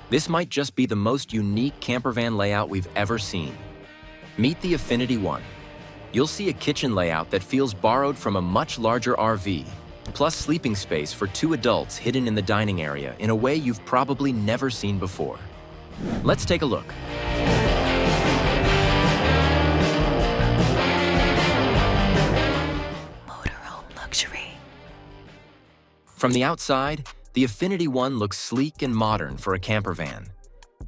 This might just be the most unique campervan layout we've ever seen. Meet the Affinity One. You'll see a kitchen layout that feels borrowed from a much larger RV, plus sleeping space for 2 adults hidden in the dining area in a way you've probably never seen before. Let's take a look. Motorhome luxury. From the outside, the Affinity One looks sleek and modern for a campervan.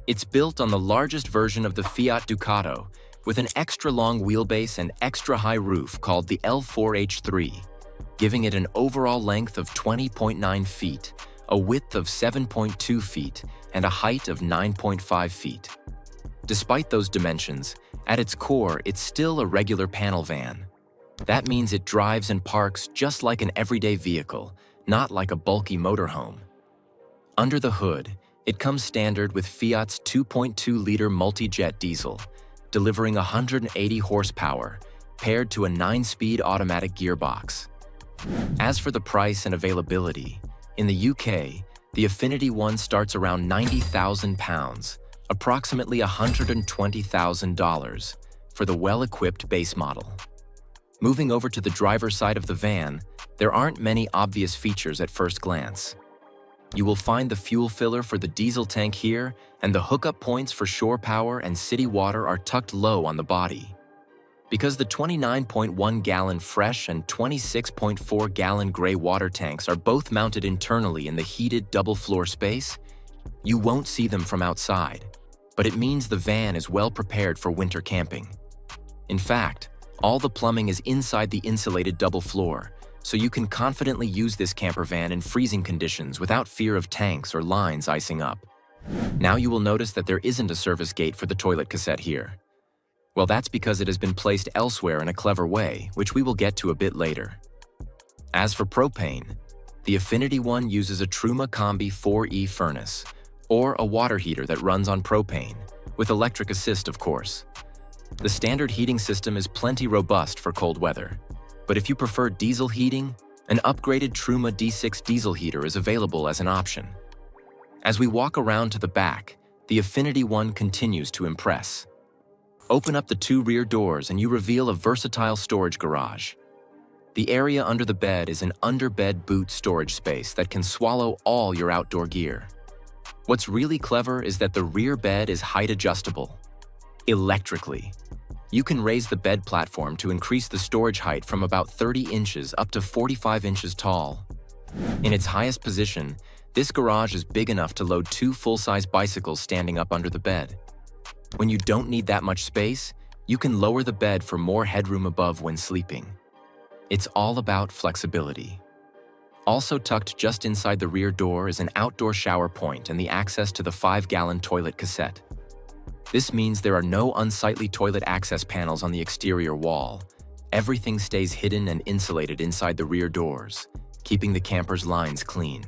It's built on the largest version of the Fiat Ducato, with an extra-long wheelbase and extra-high roof called the L4H3, giving it an overall length of 20.9 feet, a width of 7.2 feet, and a height of 9.5 feet. Despite those dimensions, at its core, it's still a regular panel van. That means it drives and parks just like an everyday vehicle, not like a bulky motorhome. Under the hood, it comes standard with Fiat's 2.2-liter multi-jet diesel, delivering 180 horsepower, paired to a 9-speed automatic gearbox. As for the price and availability, in the UK, the Affinity One starts around £90,000, approximately $120,000, for the well-equipped base model. Moving over to the driver's side of the van, there aren't many obvious features at first glance. You will find the fuel filler for the diesel tank here, and the hookup points for shore power and city water are tucked low on the body. Because the 29.1-gallon fresh and 26.4-gallon gray water tanks are both mounted internally in the heated double-floor space, you won't see them from outside, but it means the van is well prepared for winter camping. In fact, all the plumbing is inside the insulated double floor, so you can confidently use this campervan in freezing conditions without fear of tanks or lines icing up. Now you will notice that there isn't a service gate for the toilet cassette here. Well, that's because it has been placed elsewhere in a clever way, which we will get to a bit later. As for propane, the Affinity One uses a Truma Combi 4E furnace, or a water heater that runs on propane, with electric assist, of course. The standard heating system is plenty robust for cold weather, but if you prefer diesel heating, an upgraded Truma D6 diesel heater is available as an option. As we walk around to the back, the Affinity One continues to impress. Open up the 2 rear doors and you reveal a versatile storage garage. The area under the bed is an under-bed boot storage space that can swallow all your outdoor gear. What's really clever is that the rear bed is height adjustable, electrically. You can raise the bed platform to increase the storage height from about 30 inches up to 45 inches tall. In its highest position, this garage is big enough to load 2 full-size bicycles standing up under the bed. When you don't need that much space, you can lower the bed for more headroom above when sleeping. It's all about flexibility. Also tucked just inside the rear door is an outdoor shower point and the access to the 5-gallon toilet cassette. This means there are no unsightly toilet access panels on the exterior wall. Everything stays hidden and insulated inside the rear doors, keeping the camper's lines clean.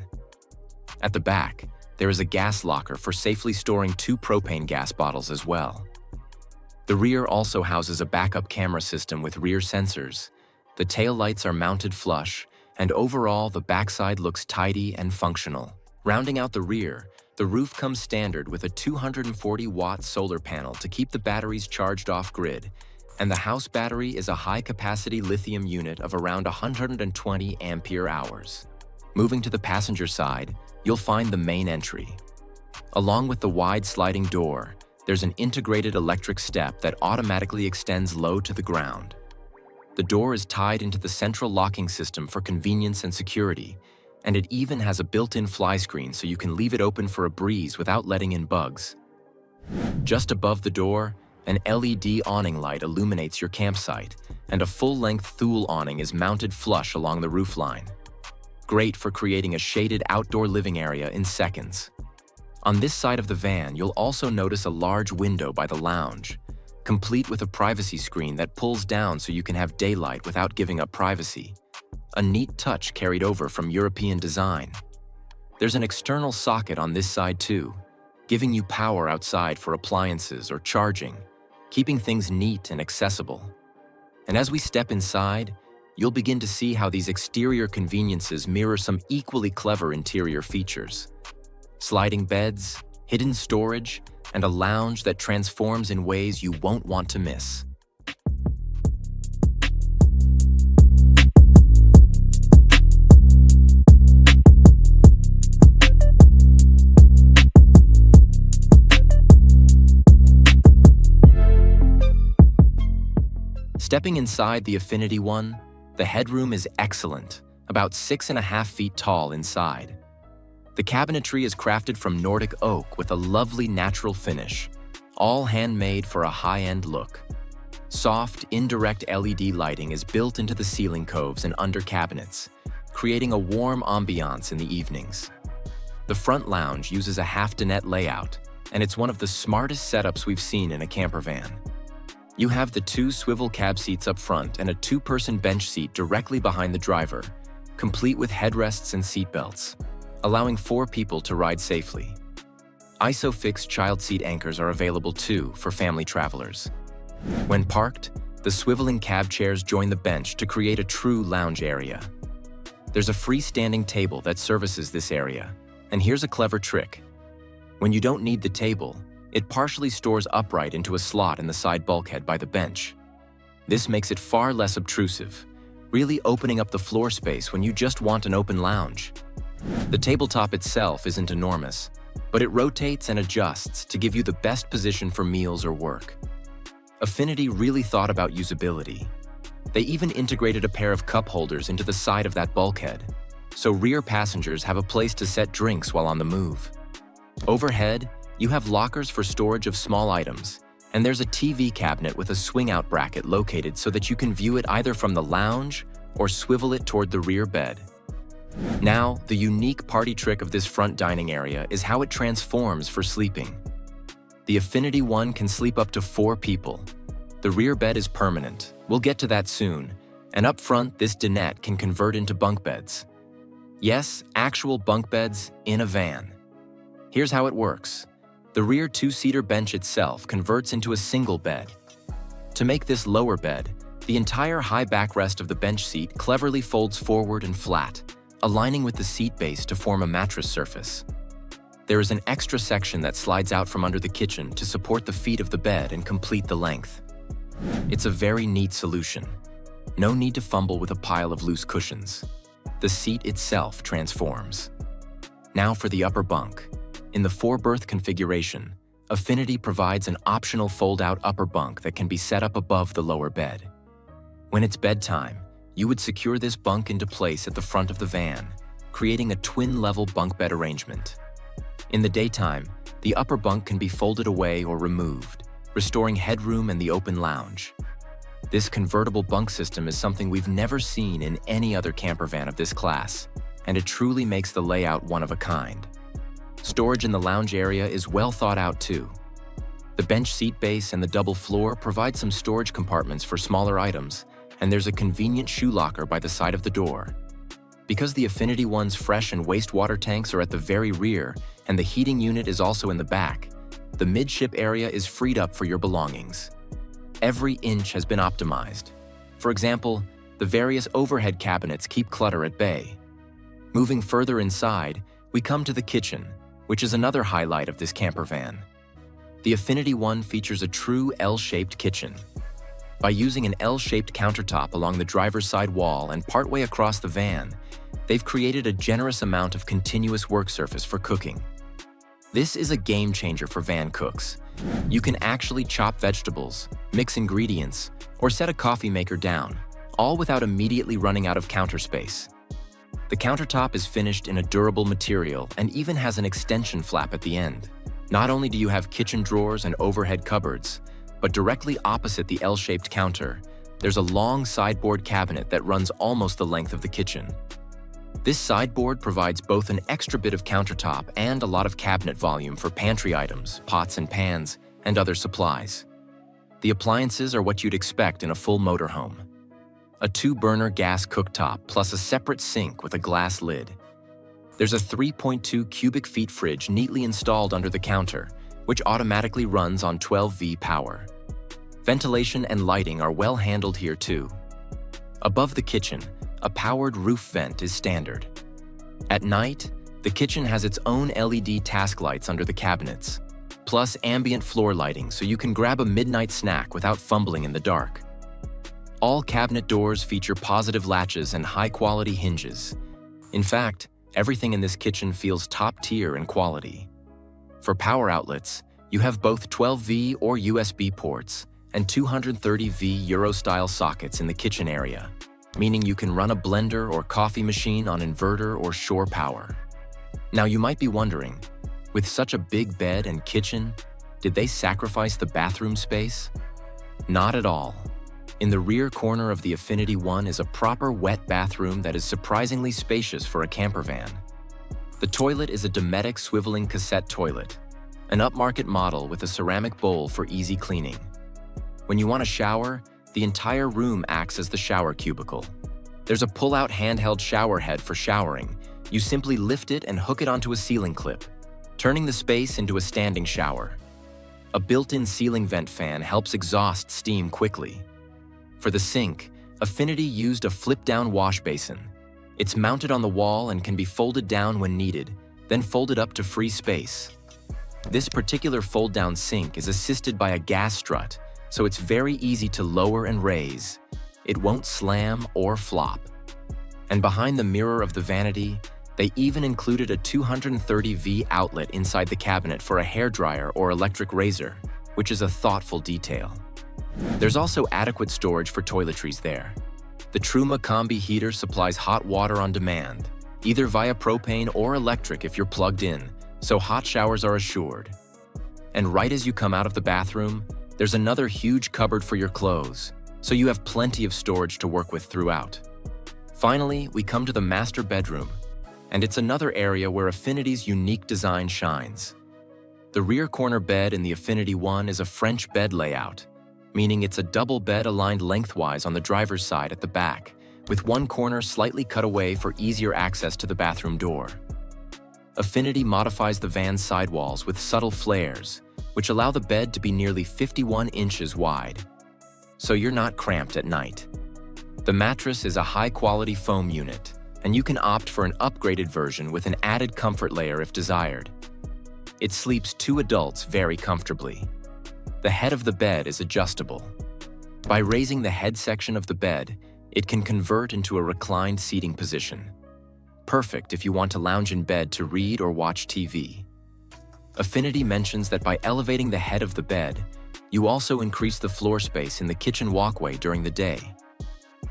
At the back, there is a gas locker for safely storing 2 propane gas bottles as well. The rear also houses a backup camera system with rear sensors. The taillights are mounted flush, and overall the backside looks tidy and functional. Rounding out the rear, the roof comes standard with a 240-watt solar panel to keep the batteries charged off-grid, and the house battery is a high-capacity lithium unit of around 120 ampere-hours. Moving to the passenger side, you'll find the main entry. Along with the wide sliding door, there's an integrated electric step that automatically extends low to the ground. The door is tied into the central locking system for convenience and security, and it even has a built-in fly screen so you can leave it open for a breeze without letting in bugs. Just above the door, an LED awning light illuminates your campsite, and a full-length Thule awning is mounted flush along the roofline. Great for creating a shaded outdoor living area in seconds. On this side of the van, you'll also notice a large window by the lounge, complete with a privacy screen that pulls down so you can have daylight without giving up privacy. A neat touch carried over from European design. There's an external socket on this side too, giving you power outside for appliances or charging, keeping things neat and accessible. And as we step inside, you'll begin to see how these exterior conveniences mirror some equally clever interior features. Sliding beds, hidden storage, and a lounge that transforms in ways you won't want to miss. Stepping inside the Affinity One, the headroom is excellent, about 6.5 feet tall inside. The cabinetry is crafted from Nordic oak with a lovely natural finish, all handmade for a high-end look. Soft, indirect LED lighting is built into the ceiling coves and under cabinets, creating a warm ambiance in the evenings. The front lounge uses a half-dinette layout, and it's one of the smartest setups we've seen in a campervan. You have the 2 swivel cab seats up front and a 2-person bench seat directly behind the driver, complete with headrests and seat belts, allowing 4 people to ride safely. ISOFIX child seat anchors are available too for family travelers. When parked, the swiveling cab chairs join the bench to create a true lounge area. There's a freestanding table that services this area, and here's a clever trick. When you don't need the table, it partially stores upright into a slot in the side bulkhead by the bench. This makes it far less obtrusive, really opening up the floor space when you just want an open lounge. The tabletop itself isn't enormous, but it rotates and adjusts to give you the best position for meals or work. Affinity really thought about usability. They even integrated a pair of cup holders into the side of that bulkhead, so rear passengers have a place to set drinks while on the move. Overhead, you have lockers for storage of small items, and there's a TV cabinet with a swing-out bracket located so that you can view it either from the lounge or swivel it toward the rear bed. Now, the unique party trick of this front dining area is how it transforms for sleeping. The Affinity One can sleep up to 4 people. The rear bed is permanent, we'll get to that soon, and up front this dinette can convert into bunk beds. Yes, actual bunk beds in a van. Here's how it works. The rear 2-seater bench itself converts into a single bed. To make this lower bed, the entire high backrest of the bench seat cleverly folds forward and flat, aligning with the seat base to form a mattress surface. There is an extra section that slides out from under the kitchen to support the feet of the bed and complete the length. It's a very neat solution. No need to fumble with a pile of loose cushions. The seat itself transforms. Now for the upper bunk. In the 4-berth configuration, Affinity provides an optional fold-out upper bunk that can be set up above the lower bed. When it's bedtime, you would secure this bunk into place at the front of the van, creating a twin-level bunk bed arrangement. In the daytime, the upper bunk can be folded away or removed, restoring headroom and the open lounge. This convertible bunk system is something we've never seen in any other campervan of this class, and it truly makes the layout one of a kind. Storage in the lounge area is well thought out too. The bench seat base and the double floor provide some storage compartments for smaller items, and there's a convenient shoe locker by the side of the door. Because the Affinity One's fresh and wastewater tanks are at the very rear and the heating unit is also in the back, the midship area is freed up for your belongings. Every inch has been optimized. For example, the various overhead cabinets keep clutter at bay. Moving further inside, we come to the kitchen, which is another highlight of this campervan. The Affinity One features a true L-shaped kitchen. By using an L-shaped countertop along the driver's side wall and partway across the van, they've created a generous amount of continuous work surface for cooking. This is a game changer for van cooks. You can actually chop vegetables, mix ingredients, or set a coffee maker down, all without immediately running out of counter space. The countertop is finished in a durable material and even has an extension flap at the end. Not only do you have kitchen drawers and overhead cupboards, but directly opposite the L-shaped counter, there's a long sideboard cabinet that runs almost the length of the kitchen. This sideboard provides both an extra bit of countertop and a lot of cabinet volume for pantry items, pots and pans, and other supplies. The appliances are what you'd expect in a full motorhome. A 2-burner gas cooktop plus a separate sink with a glass lid. There's a 3.2 cubic feet fridge neatly installed under the counter, which automatically runs on 12V power. Ventilation and lighting are well handled here too. Above the kitchen, a powered roof vent is standard. At night, The kitchen has its own LED task lights under the cabinets, plus ambient floor lighting so you can grab a midnight snack without fumbling in the dark. All cabinet doors feature positive latches and high-quality hinges. In fact, everything in this kitchen feels top-tier in quality. For power outlets, you have both 12V or USB ports and 230V Euro-style sockets in the kitchen area, meaning you can run a blender or coffee machine on inverter or shore power. Now you might be wondering, with such a big bed and kitchen, did they sacrifice the bathroom space? Not at all. In the rear corner of the Affinity One is a proper wet bathroom that is surprisingly spacious for a campervan. The toilet is a Dometic swiveling cassette toilet, an upmarket model with a ceramic bowl for easy cleaning. When you want to shower, the entire room acts as the shower cubicle. There's a pull-out handheld shower head for showering. You simply lift it and hook it onto a ceiling clip, turning the space into a standing shower. A built-in ceiling vent fan helps exhaust steam quickly. For the sink, Affinity used a flip-down wash basin. It's mounted on the wall and can be folded down when needed, then folded up to free space. This particular fold-down sink is assisted by a gas strut, so it's very easy to lower and raise. It won't slam or flop. And behind the mirror of the vanity, they even included a 230V outlet inside the cabinet for a hairdryer or electric razor, which is a thoughtful detail. There's also adequate storage for toiletries there. The Truma Combi heater supplies hot water on demand, either via propane or electric if you're plugged in, so hot showers are assured. And right as you come out of the bathroom, there's another huge cupboard for your clothes, so you have plenty of storage to work with throughout. Finally, we come to the master bedroom, and it's another area where Affinity's unique design shines. The rear corner bed in the Affinity One is a French bed layout, meaning it's a double bed aligned lengthwise on the driver's side at the back, with one corner slightly cut away for easier access to the bathroom door. Affinity modifies the van's sidewalls with subtle flares, which allow the bed to be nearly 51 inches wide, so you're not cramped at night. The mattress is a high-quality foam unit, and you can opt for an upgraded version with an added comfort layer if desired. It sleeps 2 adults very comfortably. The head of the bed is adjustable. By raising the head section of the bed, it can convert into a reclined seating position. Perfect if you want to lounge in bed to read or watch TV. Affinity mentions that by elevating the head of the bed, you also increase the floor space in the kitchen walkway during the day.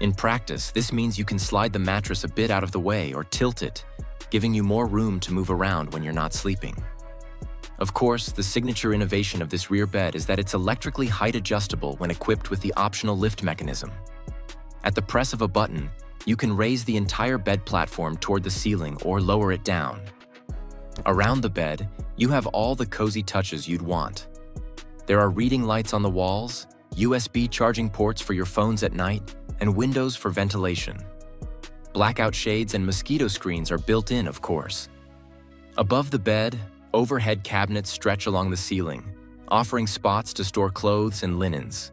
In practice, this means you can slide the mattress a bit out of the way or tilt it, giving you more room to move around when you're not sleeping. Of course, the signature innovation of this rear bed is that it's electrically height adjustable when equipped with the optional lift mechanism. At the press of a button, you can raise the entire bed platform toward the ceiling or lower it down. Around the bed, you have all the cozy touches you'd want. There are reading lights on the walls, USB charging ports for your phones at night, and windows for ventilation. Blackout shades and mosquito screens are built in, of course. Above the bed, overhead cabinets stretch along the ceiling, offering spots to store clothes and linens.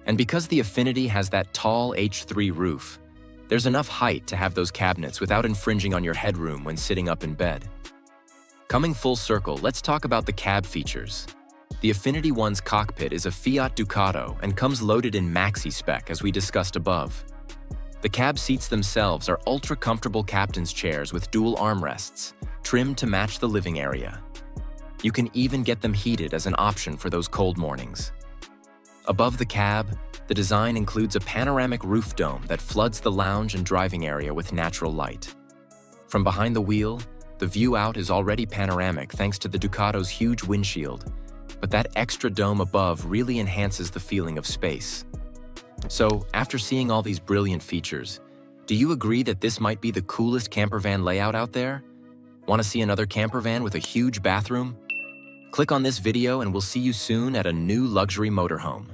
And because the Affinity has that tall H3 roof, there's enough height to have those cabinets without infringing on your headroom when sitting up in bed. Coming full circle, let's talk about the cab features. The Affinity One's cockpit is a Fiat Ducato and comes loaded in maxi spec, as we discussed above. The cab seats themselves are ultra-comfortable captain's chairs with dual armrests, trimmed to match the living area. You can even get them heated as an option for those cold mornings. Above the cab, the design includes a panoramic roof dome that floods the lounge and driving area with natural light. From behind the wheel, the view out is already panoramic thanks to the Ducato's huge windshield, but that extra dome above really enhances the feeling of space. So, after seeing all these brilliant features, do you agree that this might be the coolest campervan layout out there? Want to see another campervan with a huge bathroom? Click on this video and we'll see you soon at a new luxury motorhome.